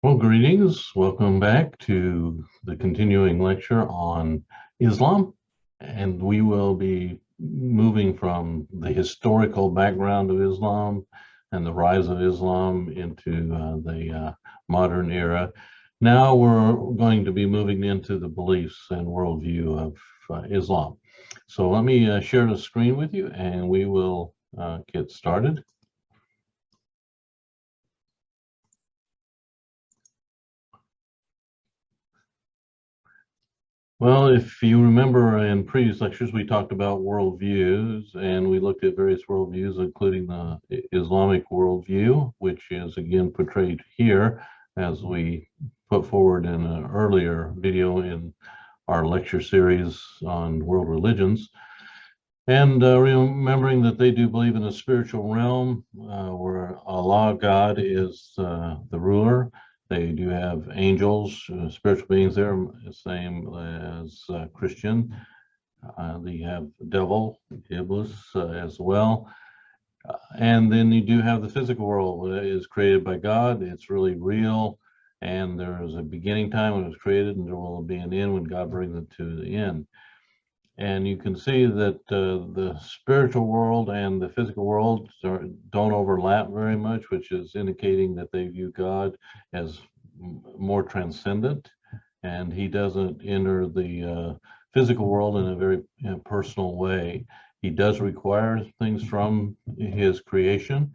Well, greetings. Welcome back to the continuing lecture on Islam. And we will be moving from the historical background of Islam and the rise of Islam into the modern era. Now we're going to be moving into the beliefs and worldview of Islam. So let me share the screen with you and we will get started. Well, if you remember in previous lectures, we talked about worldviews and we looked at various worldviews, including the Islamic worldview, which is again portrayed here as we put forward in an earlier video in our lecture series on world religions. And remembering that they do believe in a spiritual realm where Allah, God, is the ruler. They do have angels, spiritual beings there, same as Christian. They have devil, Iblis, as well. And then you do have the physical world that is created by God. It's really real. And there is a beginning time when it was created, and there will be an end when God brings it to the end. And you can see that the spiritual world and the physical world don't overlap very much, which is indicating that they view God as more transcendent, and he doesn't enter the physical world in a very personal way. He does require things from his creation.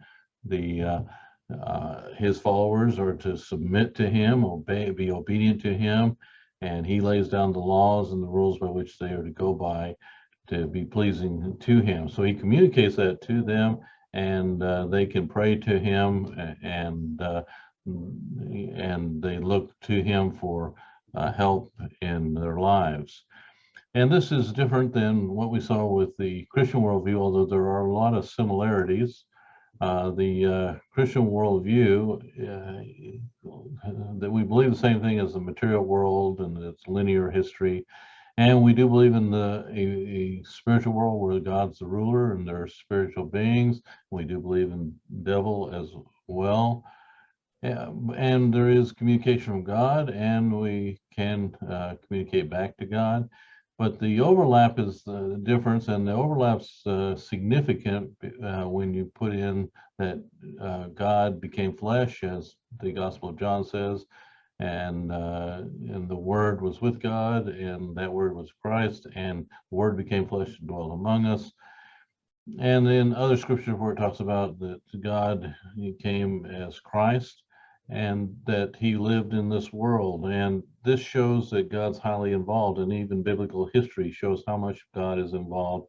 His followers are to submit to him, obey, be obedient to him, and he lays down the laws and the rules by which they are to go by to be pleasing to him. So he communicates that to them, and they can pray to him, and they look to him for help in their lives. And this is different than what we saw with the Christian worldview, although there are a lot of similarities. The Christian worldview, that we believe the same thing as the material world and its linear history. And we do believe in a spiritual world where God's the ruler and there are spiritual beings. We do believe in devil as well. And there is communication from God, and we can communicate back to God. But the overlap is the difference, and the overlap's significant when you put in that God became flesh, as the Gospel of John says, and the Word was with God, and that Word was Christ, and the Word became flesh and dwelt among us. And then other scriptures where it talks about that God he came as Christ, and that he lived in this world. And this shows that God's highly involved, and even biblical history shows how much God is involved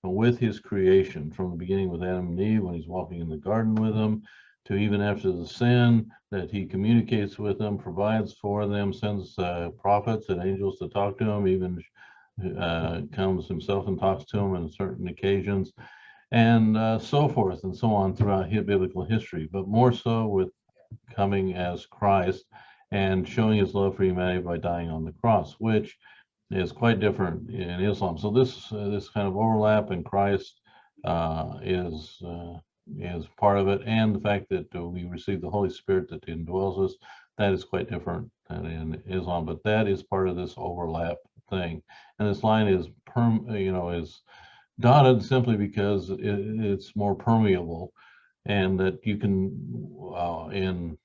with his creation, from the beginning with Adam and Eve when he's walking in the garden with them, to even after the sin, that he communicates with them, provides for them, sends prophets and angels to talk to them, even comes himself and talks to them on certain occasions, and so forth and so on throughout biblical history, but more so with coming as Christ and showing his love for humanity by dying on the cross, which is quite different in Islam. So this kind of overlap in Christ is part of it, and the fact that we receive the Holy Spirit that indwells us, that is quite different than in Islam. But that is part of this overlap thing, and this line is is dotted simply because it's more permeable, and that you can in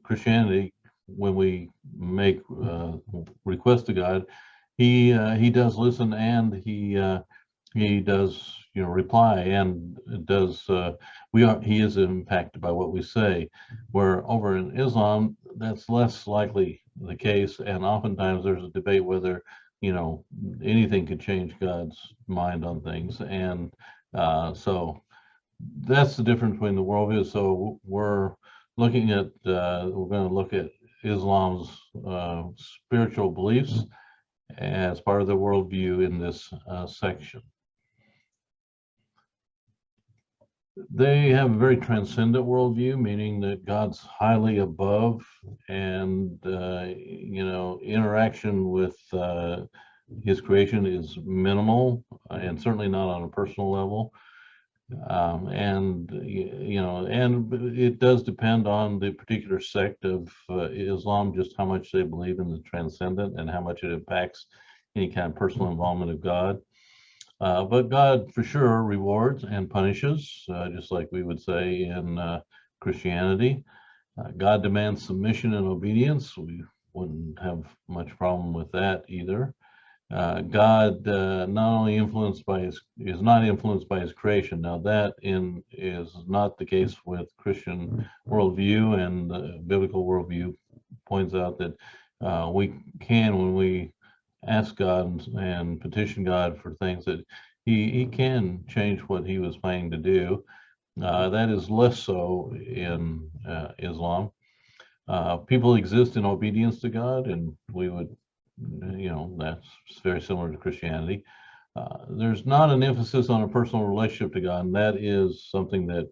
Christianity, when we make requests to God, he does listen, and he does reply, and does he is impacted by what we say, where over in Islam that's less likely the case, and oftentimes there's a debate whether anything could change God's mind on things. And so that's the difference between the worldview. So we're looking at we're going to look at Islam's spiritual beliefs as part of the worldview in this section. They have a very transcendent worldview, meaning that God's highly above, and interaction with his creation is minimal, and certainly not on a personal level. And and it does depend on the particular sect of Islam, just how much they believe in the transcendent and how much it impacts any kind of personal involvement of God. But God for sure rewards and punishes, just like we would say in Christianity. God demands submission and obedience. We wouldn't have much problem with that either. God not only influenced by his is not influenced by his creation. Now that is not the case with Christian worldview, and the biblical worldview points out that we can, when we ask God and petition God for things, that he can change what he was planning to do. That is less so in Islam. People exist in obedience to God, and we would, that's very similar to Christianity. There's not an emphasis on a personal relationship to God, and that is something that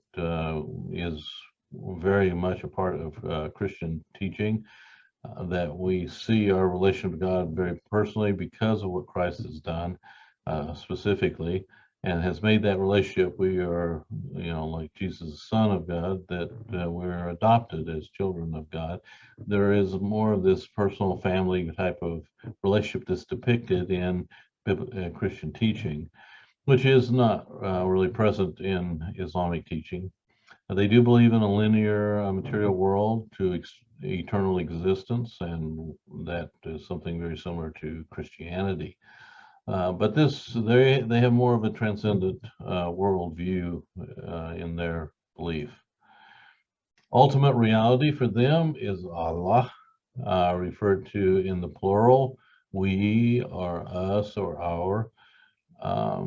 is very much a part of Christian teaching, that we see our relationship to God very personally because of what Christ has done specifically, and has made that relationship. We are, like Jesus, the Son of God, that we're adopted as children of God. There is more of this personal family type of relationship that's depicted in Christian teaching, which is not really present in Islamic teaching. They do believe in a linear material world to eternal existence, and that is something very similar to Christianity. But they have more of a transcendent worldview in their belief. Ultimate reality for them is Allah, referred to in the plural, we or us or our.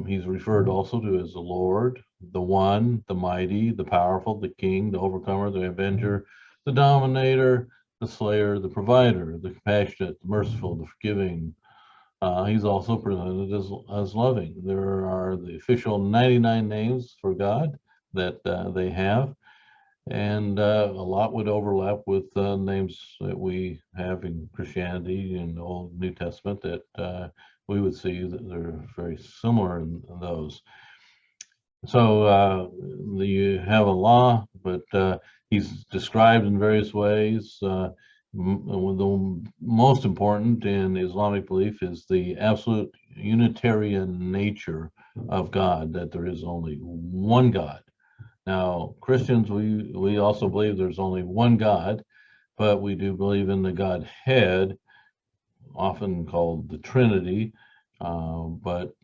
He's referred also to as the Lord, the One, the Mighty, the Powerful, the King, the Overcomer, the Avenger, the Dominator, the Slayer, the Provider, the Compassionate, the Merciful, the Forgiving. He's also presented as loving. There are the official 99 names for God that they have, and a lot would overlap with names that we have in Christianity and the Old New Testament, that we would see that they're very similar in those. So you have a law, but he's described in various ways. The most important in Islamic belief is the absolute Unitarian nature of God, that there is only one God. Now, Christians, we also believe there's only one God, but we do believe in the Godhead, often called the Trinity. But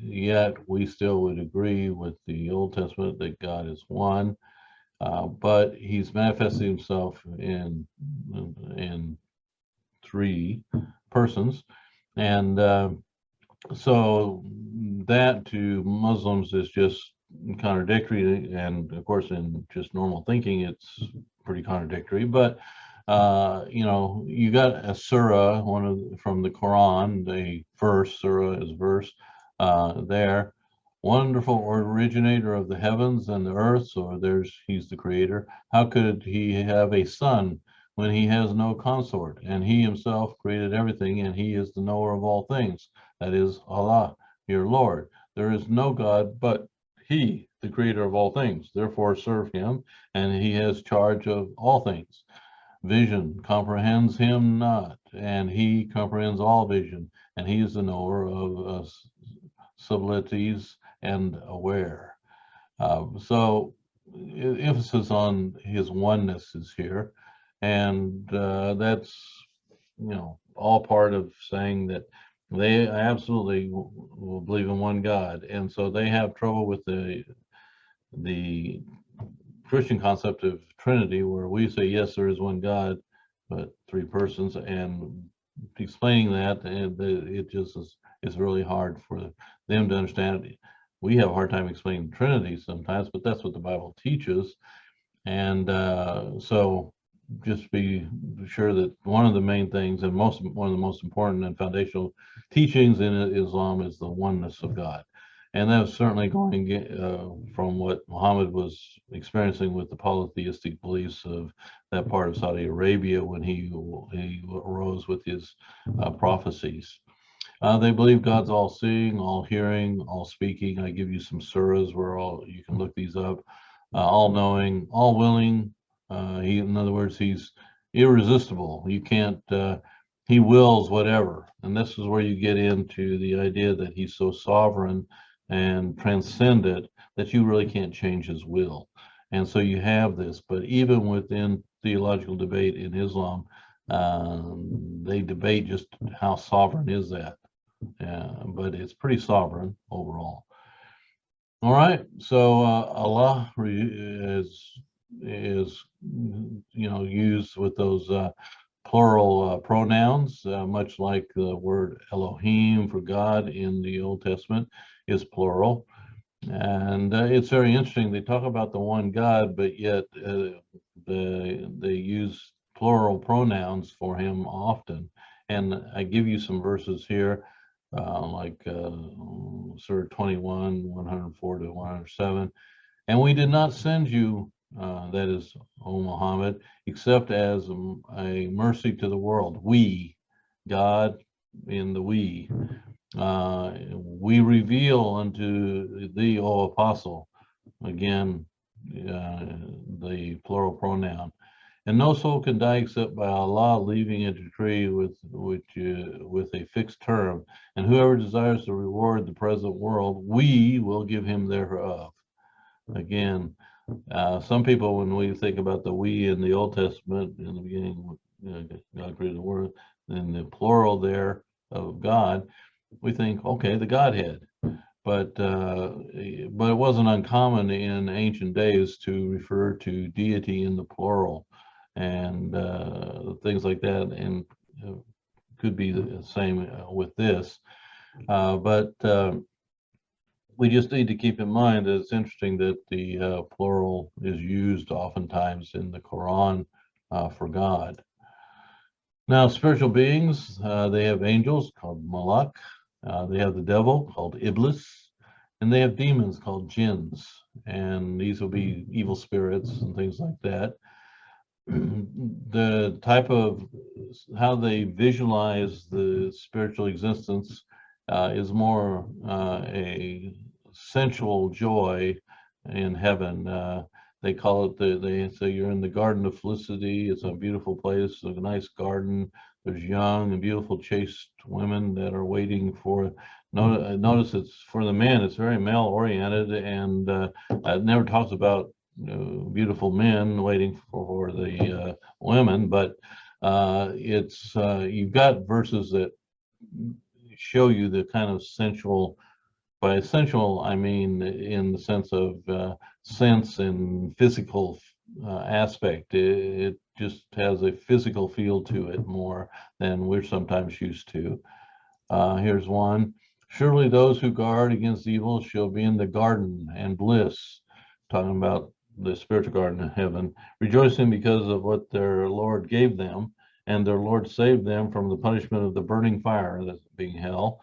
yet we still would agree with the Old Testament that God is one, but he's manifested himself in three persons. And so that to Muslims is just contradictory, and of course in just normal thinking it's pretty contradictory. But you got a surah, from the Quran, the verse, surah is verse, there. Wonderful originator of the heavens and the earth. So he's the creator. How could he have a son when he has no consort? And he himself created everything, and he is the knower of all things. That is Allah, your Lord. There is no God but he, the creator of all things. Therefore serve him, and he has charge of all things. Vision comprehends him not, and he comprehends all vision, and he is the knower of subtleties and aware. So emphasis on his oneness is here, and that's all part of saying that they absolutely will believe in one God, and so they have trouble with the Christian concept of Trinity, where we say yes, there is one God, but three persons, and explaining that, and it just is really hard for them to understand. We have a hard time explaining Trinity sometimes, but that's what the Bible teaches, and so just be sure that one of the main things, and one of the most important and foundational teachings in Islam, is the oneness of God. And that was certainly going from what Muhammad was experiencing with the polytheistic beliefs of that part of Saudi Arabia when he arose with his prophecies. They believe God's all seeing, all hearing, all speaking. I give you some surahs where all you can look these up. All knowing, all willing. In other words, he's irresistible. You can't. He wills whatever, and this is where you get into the idea that he's so sovereign and transcendent that you really can't change his will. And so you have this, but even within theological debate in Islam, they debate just how sovereign is that. But it's pretty sovereign overall. All right, so Allah is used with those plural pronouns, much like the word Elohim for God in the Old Testament is plural. And it's very interesting. They talk about the one God, but yet they use plural pronouns for him often. And I give you some verses here, like Surah 21, 104 to 107. And we did not send you, that is, O Muhammad, except as a mercy to the world. We, God in the we reveal unto thee, O apostle, again, the plural pronoun. And no soul can die except by Allah leaving a decree with a fixed term. And whoever desires to reward the present world, we will give him thereof. Again, some people, when we think about the we in the Old Testament, in the beginning, God created the world, in the plural there of God, we think, okay, the Godhead. But it wasn't uncommon in ancient days to refer to deity in the plural and things like that, and could be the same with this. But we just need to keep in mind that it's interesting that the plural is used oftentimes in the Quran for God. Now, spiritual beings, they have angels called Malak, they have the devil called Iblis, and they have demons called jinns, and these will be evil spirits and things like that. The type of how they visualize the spiritual existence is more a sensual joy in heaven. They call it they say you're in the garden of felicity. It's a beautiful place, a nice garden. There's young and beautiful chaste women that are waiting for. Notice it's for the men. It's very male oriented, and it never talks about beautiful men waiting for the women, but it's you've got verses that show you the kind of sensual. By sensual, I mean in the sense of sense and physical aspect. It just has a physical feel to it more than we're sometimes used to. Here's one. Surely those who guard against evil shall be in the garden and bliss, talking about the spiritual garden in heaven, rejoicing because of what their Lord gave them, and their Lord saved them from the punishment of the burning fire, that's being hell.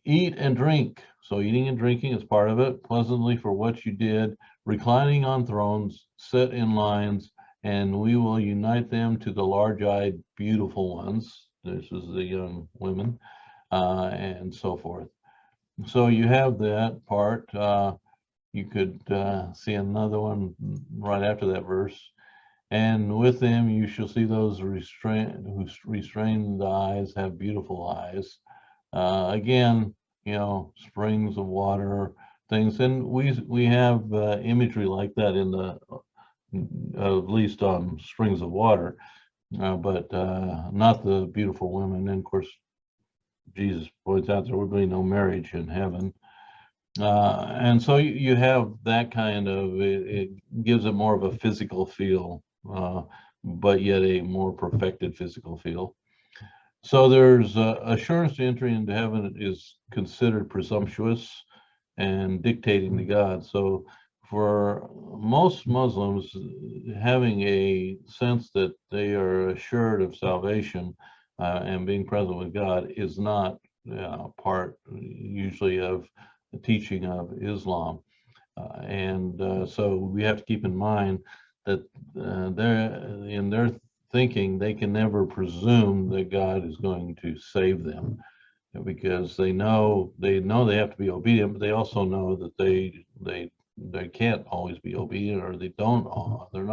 Eat and drink. So eating and drinking is part of it, pleasantly for what you did, reclining on thrones, set in lines, and we will unite them to the large-eyed, beautiful ones. This is the young women, and so forth. So you have that part. You could see another one right after that verse. And with them you shall see those who restrain the eyes have beautiful eyes. Again, springs of water, things, and we have imagery like that in the at least on springs of water, but not the beautiful women. And of course, Jesus points out there will be no marriage in heaven. And so you have that kind of, it gives it more of a physical feel, but yet a more perfected physical feel. So there's assurance to entry into heaven is considered presumptuous and dictating to God. So for most Muslims, having a sense that they are assured of salvation and being present with God is not part usually of the teaching of Islam. And so we have to keep in mind that in their thinking, they can never presume that God is going to save them. because they have to be obedient, but they also know that they can't always be obedient, or they're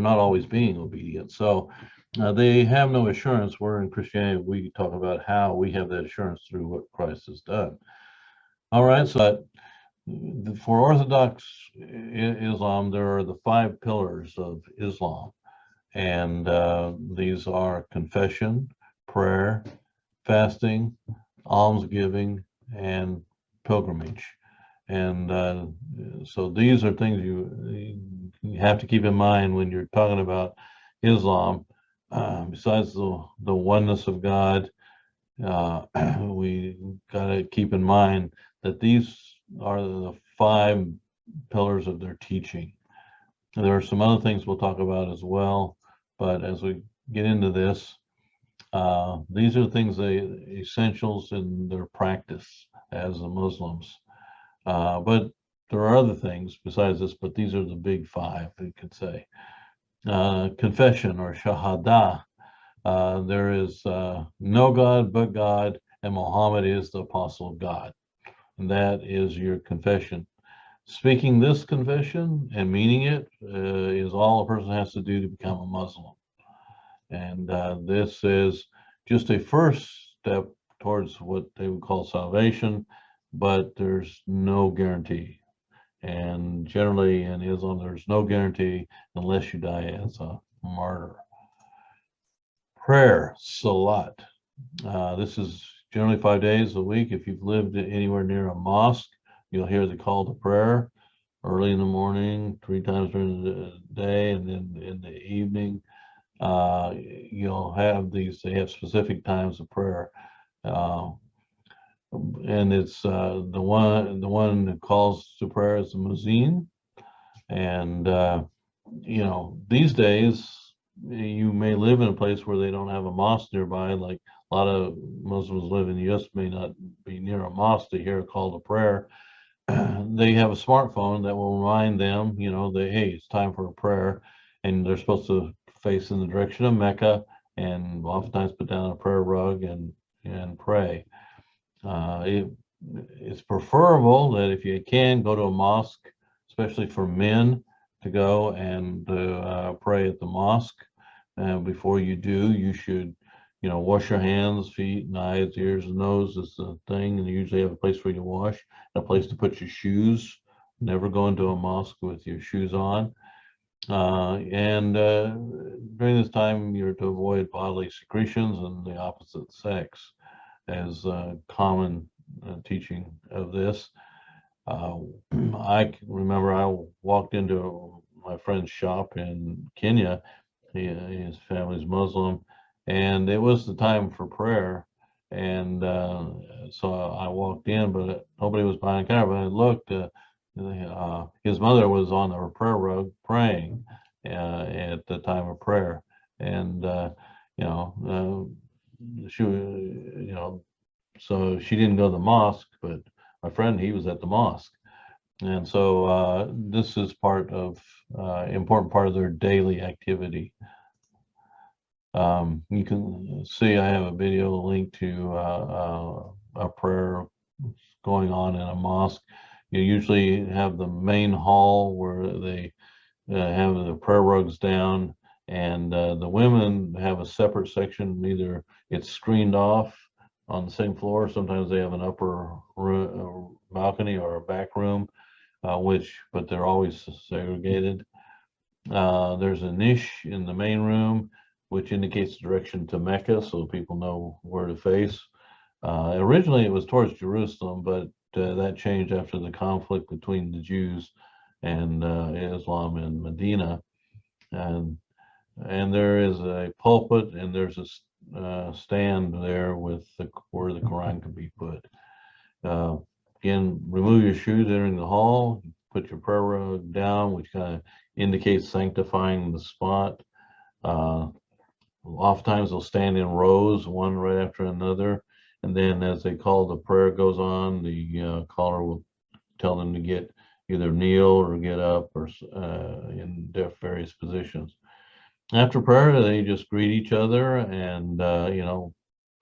not always being obedient. So they have no assurance. Where in Christianity we talk about how we have that assurance through what Christ has done. All right, so for Orthodox Islam, there are the five pillars of Islam, and these are confession, prayer, fasting, almsgiving, and pilgrimage. And so these are things you have to keep in mind when you're talking about Islam. Besides the oneness of God, we got to keep in mind that these are the five pillars of their teaching. There are some other things we'll talk about as well, but as we get into this, these are things, essentials in their practice as the Muslims. But there are other things besides this, but these are the big five, you could say. Confession, or shahada. There is no God but God, and Muhammad is the apostle of God. And that is your confession. Speaking this confession and meaning it is all a person has to do to become a Muslim. And this is just a first step towards what they would call salvation, but there's no guarantee. And generally in Islam, there's no guarantee unless you die as a martyr. Prayer, salat. This is generally 5 days a week. If you've lived anywhere near a mosque, you'll hear the call to prayer early in the morning, 3 times during the day, and then in the evening. You'll have they have specific times of prayer. And it's the one that calls to prayer is the muezzin. And these days you may live in a place where they don't have a mosque nearby. Like a lot of Muslims live in the U.S. may not be near a mosque to hear a call to prayer. They have a smartphone that will remind them, hey, it's time for a prayer, and they're supposed to face in the direction of Mecca, and oftentimes put down a prayer rug and pray. It's preferable that if you can go to a mosque, especially for men, to go and pray at the mosque. Before you do, you should, wash your hands, feet, and eyes, ears, and nose is the thing. And you usually have a place for you to wash, a place to put your shoes. Never go into a mosque with your shoes on. And during this time, you're to avoid bodily secretions and the opposite sex, as common teaching of this. I remember I walked into my friend's shop in Kenya. His family's Muslim, and it was the time for prayer. And so I walked in, but nobody was behind the counter. But I looked. His mother was on the prayer rug praying at the time of prayer, and she, so she didn't go to the mosque, but my friend, he was at the mosque. And so this is part of important part of their daily activity. You can see I have a video link to a prayer going on in a mosque. You usually have the main hall where they have the prayer rugs down, and the women have a separate section. Either it's screened off on the same floor. Sometimes they have an upper balcony or a back room, but they're always segregated. There's a niche in the main room, which indicates the direction to Mecca, so people know where to face. Originally, it was towards Jerusalem, but that changed after the conflict between the Jews and Islam in Medina. And there is a pulpit, and there's a stand there with where the Quran can be put. Again, remove your shoes entering the hall, put your prayer rug down, which kind of indicates sanctifying the spot. Oftentimes they'll stand in rows, one right after another, and then as they call, the prayer goes on, the caller will tell them to get either kneel or get up, or in various positions. After prayer, they just greet each other and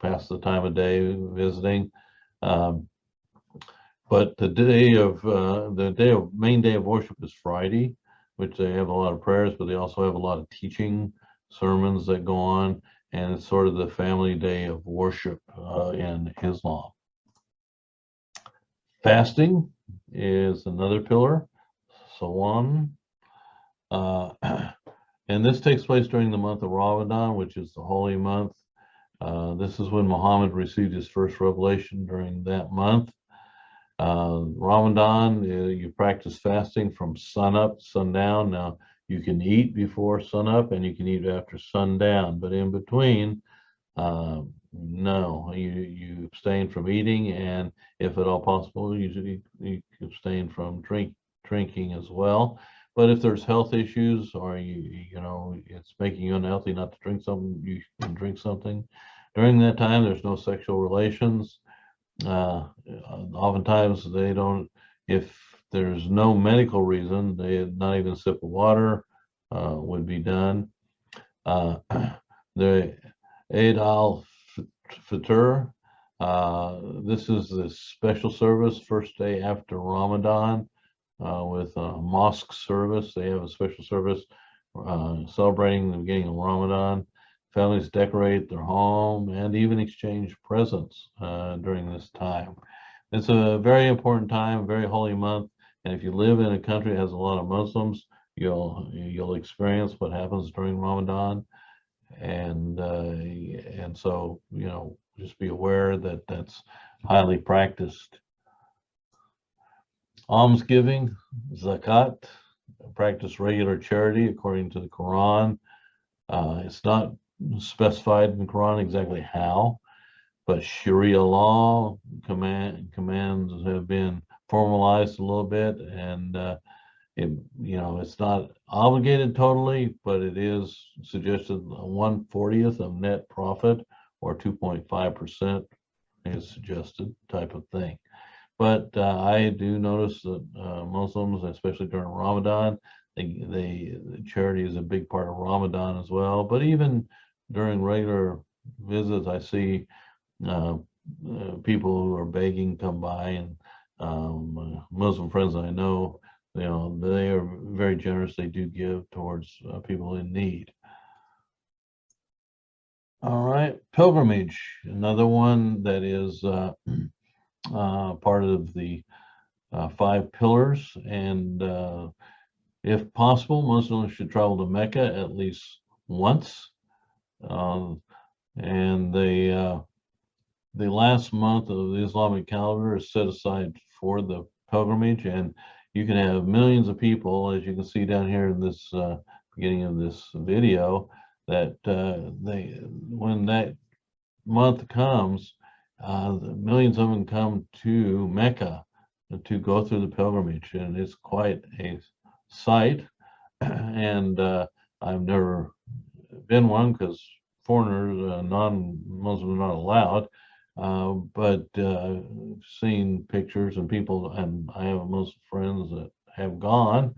pass the time of day visiting. Um, but the main day of worship is Friday, which they have a lot of prayers, but they also have a lot of teaching sermons that go on, and it's sort of the family day of worship in Islam. Fasting is another pillar, Sawan. Uh, and this takes place during the month of Ramadan, which is the holy month. This is when Muhammad received his first revelation during that month. Ramadan, you practice fasting from sunup to sundown. Now, you can eat before sunup and you can eat after sundown, but in between, no, you abstain from eating, and if at all possible, you abstain from drinking as well. But if there's health issues or you know it's making you unhealthy not to drink something, you can drink something. During that time, there's no sexual relations. Oftentimes they don't, if there's no medical reason, not even a sip of water would be done. Uh, the Eid al-Fitr, this is the special service first day after Ramadan with a mosque service. They have a special service celebrating the beginning of Ramadan. Families decorate their home and even exchange presents during this time. It's a very important time, very holy month, and if you live in a country that has a lot of Muslims, you'll experience what happens during Ramadan, and so just be aware that that's highly practiced. Almsgiving, zakat, practice regular charity according to the Quran. It's not specified in the Quran exactly how, but Sharia law commands have been formalized a little bit, and it's not obligated totally, but it is suggested 1/40th of net profit or 2.5% is suggested type of thing. But I do notice that Muslims, especially during Ramadan, charity is a big part of Ramadan as well. But even during regular visits, I see uh, people who are begging come by, and Muslim friends I know, they are very generous. They do give towards people in need. All right, pilgrimage, another one that is part of the 5 pillars, and if possible, Muslims should travel to Mecca at least once. And the last month of the Islamic calendar is set aside for the pilgrimage, and you can have millions of people, as you can see down here in this beginning of this video, that when that month comes, millions of them come to Mecca to go through the pilgrimage, and it's quite a sight. And I've never been one because foreigners, non-Muslims, are not allowed. But I've seen pictures and people, and I have Muslim friends that have gone,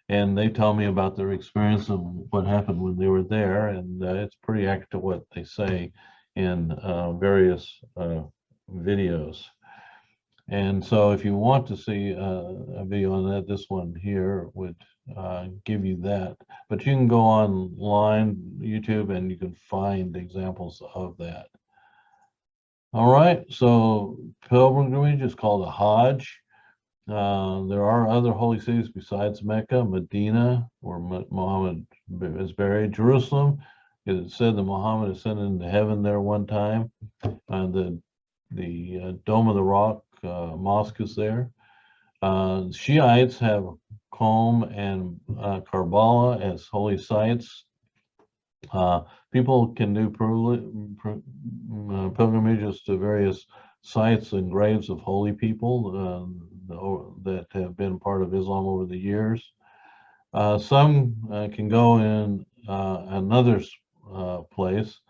and they tell me about their experience of what happened when they were there, and it's pretty accurate to what they say in various videos. And so if you want to see a video on that, this one here would give you that. But you can go online, YouTube, and you can find examples of that. All right, so pilgrimage is called a Hajj. There are other holy cities besides Mecca, Medina, where Muhammad is buried, Jerusalem. It is said that Muhammad ascended into heaven there one time. The Dome of the Rock mosque is there. Shiites have Qom and Karbala as holy sites. People can do pilgrimages to various sites and graves of holy people that have been part of Islam over the years. Some can go in another place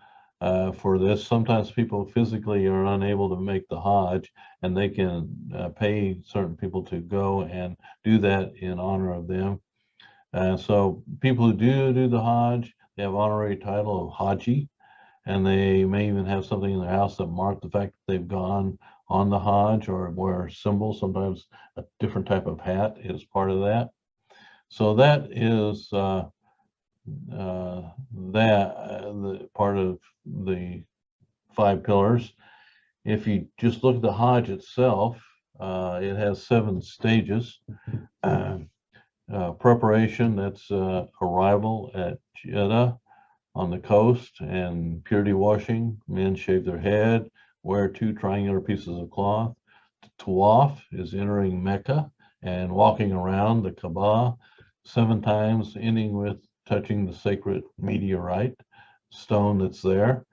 for this. Sometimes people physically are unable to make the Hajj, and they can pay certain people to go and do that in honor of them. So people who do the Hajj, they have honorary title of Haji, and they may even have something in their house that mark the fact that they've gone on the Hajj, or wear symbols. Sometimes a different type of hat is part of that. So that is the part of the 5 pillars. If you just look at the Hajj itself, it has 7 stages. Preparation, that's arrival at Jeddah on the coast, and purity washing. Men shave their head, wear 2 triangular pieces of cloth. Tawaf is entering Mecca and walking around the Kaaba 7 times, ending with touching the sacred meteorite stone that's there.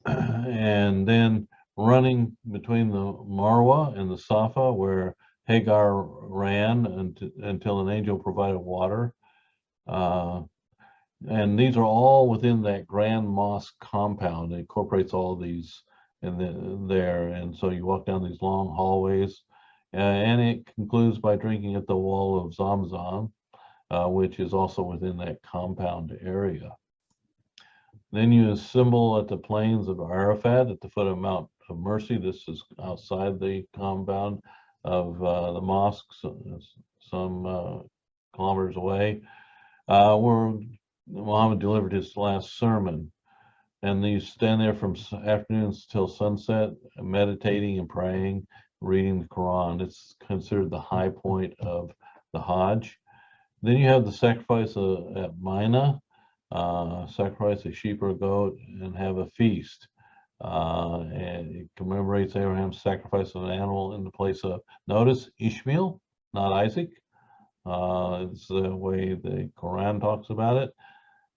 And then running between the Marwa and the Safa, where Hagar ran until an angel provided water. And these are all within that grand mosque compound. It incorporates all these there. And so you walk down these long hallways, and it concludes by drinking at the well of Zamzam, which is also within that compound area. Then you assemble at the plains of Arafat at the foot of Mount of Mercy. This is outside the compound of the mosque, some kilometers away, where Muhammad delivered his last sermon. And you stand there from afternoons till sunset, meditating and praying, reading the Quran. It's considered the high point of the Hajj. Then you have the sacrifice at Mina, sacrifice a sheep or a goat and have a feast. And it commemorates Abraham's sacrifice of an animal in the place of, notice, Ishmael, not Isaac. It's the way the Quran talks about it.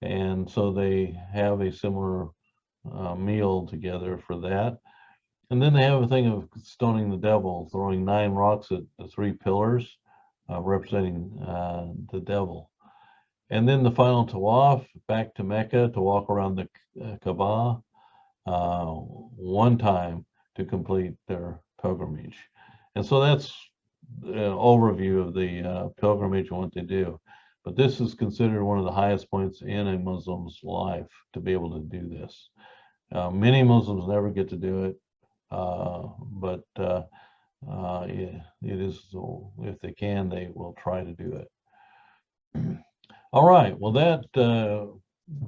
And so they have a similar meal together for that. And then they have a thing of stoning the devil, throwing 9 rocks at the 3 pillars, representing the devil. And then the final tawaf back to Mecca to walk around the Kaaba 1 time to complete their pilgrimage. And so that's an overview of the pilgrimage and what they do. But this is considered one of the highest points in a Muslim's life to be able to do this. Many Muslims never get to do it, but it is, if they can, they will try to do it. All right, well, that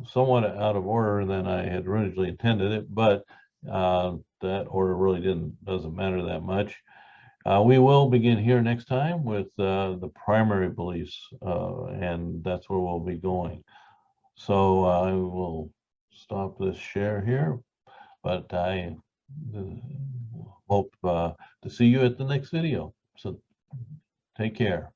somewhat out of order than I had originally intended it, but that order really doesn't matter that much. We will begin here next time with the primary beliefs, and that's where we'll be going. So I will stop this share here, but I hope to see you at the next video. So take care.